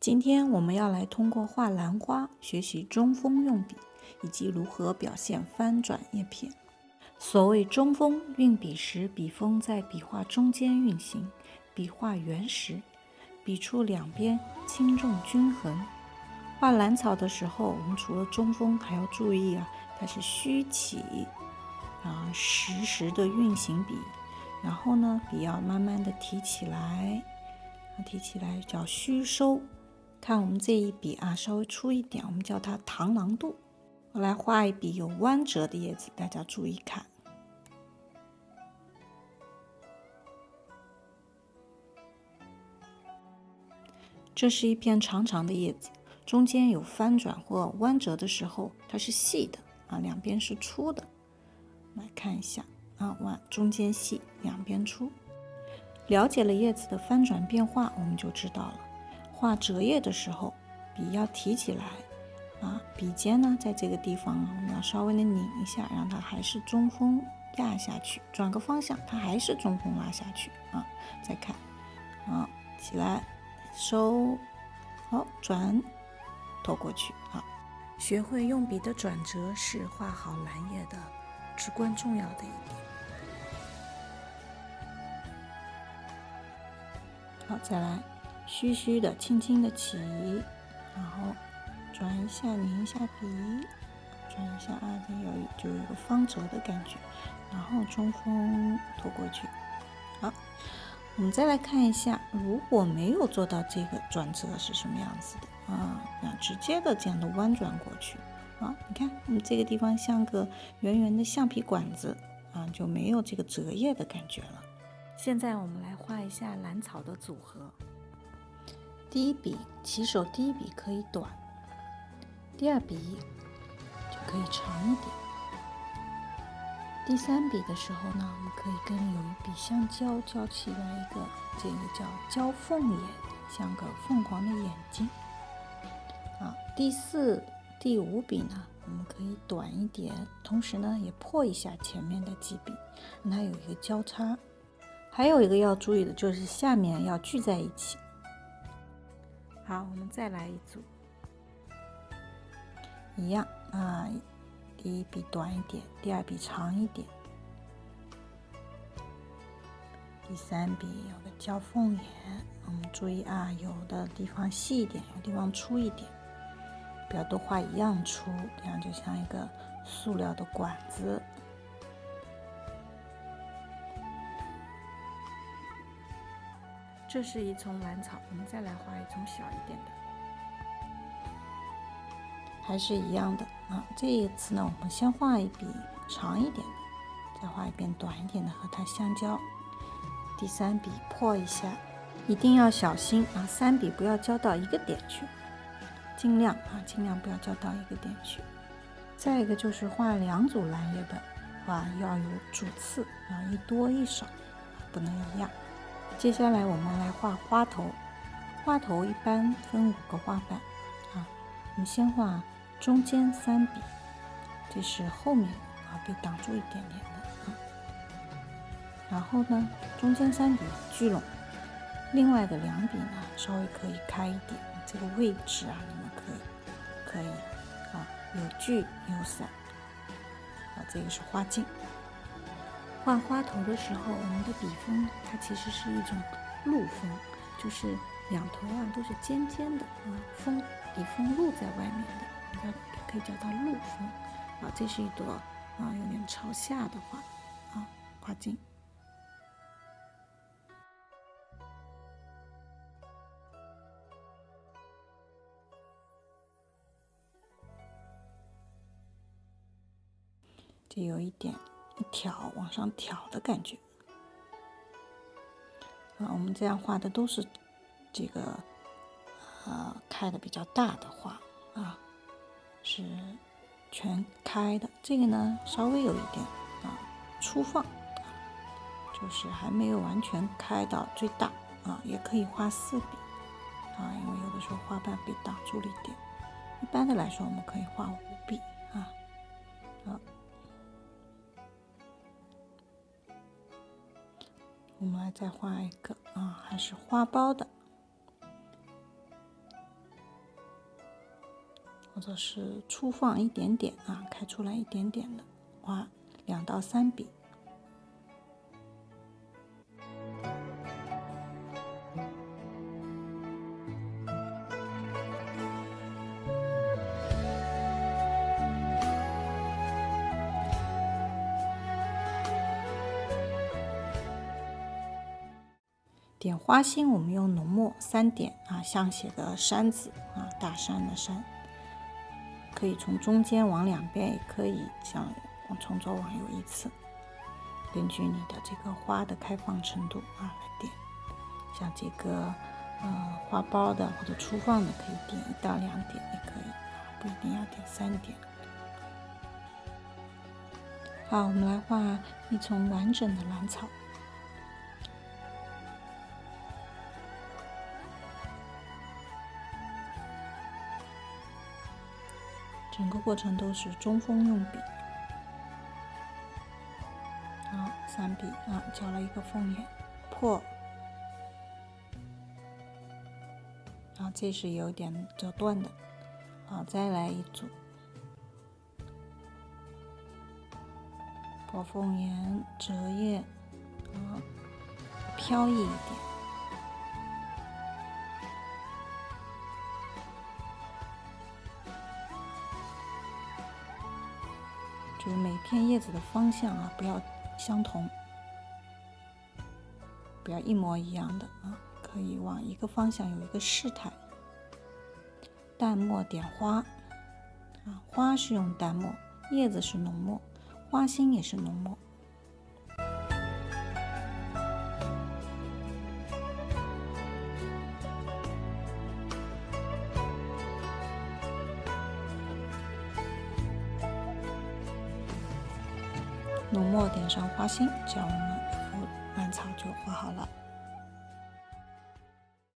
今天我们要来通过画兰花学习中锋用笔，以及如何表现翻转叶片。所谓中锋，运笔时笔锋在笔画中间运行，笔画圆实，笔触两边轻重均衡。画兰草的时候，我们除了中锋，还要注意它是虚起实时的运行笔，然后呢，笔要慢慢的提起来，叫虚收。看我们这一笔稍微粗一点，我们叫它螳螂肚。我来画一笔有弯折的叶子，大家注意看。这是一片长长的叶子，中间有翻转或弯折的时候，它是细的两边是粗的。来看一下中间细，两边粗。了解了叶子的翻转变化，我们就知道了。画折叶的时候，笔要提起来笔尖呢，在这个地方我们要稍微的拧一下，让它还是中锋压下去，转个方向，它还是中锋拉下去再看起来收，好转，拖过去学会用笔的转折是画好兰叶的至关重要的一点。好，再来虚虚的轻轻的起，然后转一下，拧一下笔，转一下就有一个方折的感觉，然后中锋拖过去。好，我们再来看一下，如果没有做到这个转折是什么样子的直接的这样的弯转过去你看我们这个地方像个圆圆的橡皮管子就没有这个折叶的感觉了。现在我们来画一下兰草的组合。第一笔起手，第一笔可以短，第二笔就可以长一点，第三笔的时候呢，我们可以跟有一笔相交起来一个，这个叫交凤眼，像个凤凰的眼睛第四、第五笔呢，我们可以短一点，同时呢也破一下前面的几笔，让它有一个交叉。还有一个要注意的就是下面要聚在一起。好，我们再来一组，一样第一笔短一点，第二笔长一点，第三笔有个交凤眼，我们注意有的地方细一点，有的地方粗一点，不要都画一样粗，这样就像一个塑料的管子。这是一丛兰草，我们再来画一丛小一点的，还是一样的这一次呢，我们先画一笔长一点的，再画一遍短一点的和它相交。第三笔破一下，一定要小心三笔不要交到一个点去，尽量不要交到一个点去。再一个就是画两组兰叶的话，要有主次，一多一少，不能一样。接下来我们来画花头，花头一般分5个花瓣我们先画中间3笔，这是后面被挡住一点点的然后呢，中间3笔聚拢，另外的2笔呢稍微可以开一点，这个位置你们可以有聚有散这个是花茎。画花头的时候，我们的笔锋它其实是一种露锋，就是两头都是尖尖的笔锋露在外面的，也可以叫它露锋这是一朵有点朝下的花茎。就有一点一挑往上挑的感觉我们这样画的都是这个开的比较大的花是全开的。这个呢稍微有一点粗放就是还没有完全开到最大也可以画4笔因为有的时候花瓣被挡住了一点。一般的来说，我们可以画5笔我们来再画一个还是花苞的。或者是粗放一点点啊，开出来一点点的，画2到3笔。点花心我们用浓墨3点啊，像写个山字啊，大山的山，可以从中间往两边，也可以像从左往右一次，根据你的这个花的开放程度啊来点。像这个花苞的或者粗放的，可以点1到2点也可以啊，不一定要点3点。好，我们来画一丛完整的兰草。整个过程都是中锋用笔。好，3笔啊，交了一个凤眼，破。好，这是有点折断的。好，再来一组，破凤眼，折叶，啊，飘逸一点。就是每片叶子的方向啊，不要相同，不要一模一样的啊，可以往一个方向有一个势态。淡墨点花啊，花是用淡墨，叶子是浓墨，花心也是浓墨。浓墨点上花心，这样我们兰草就画好了。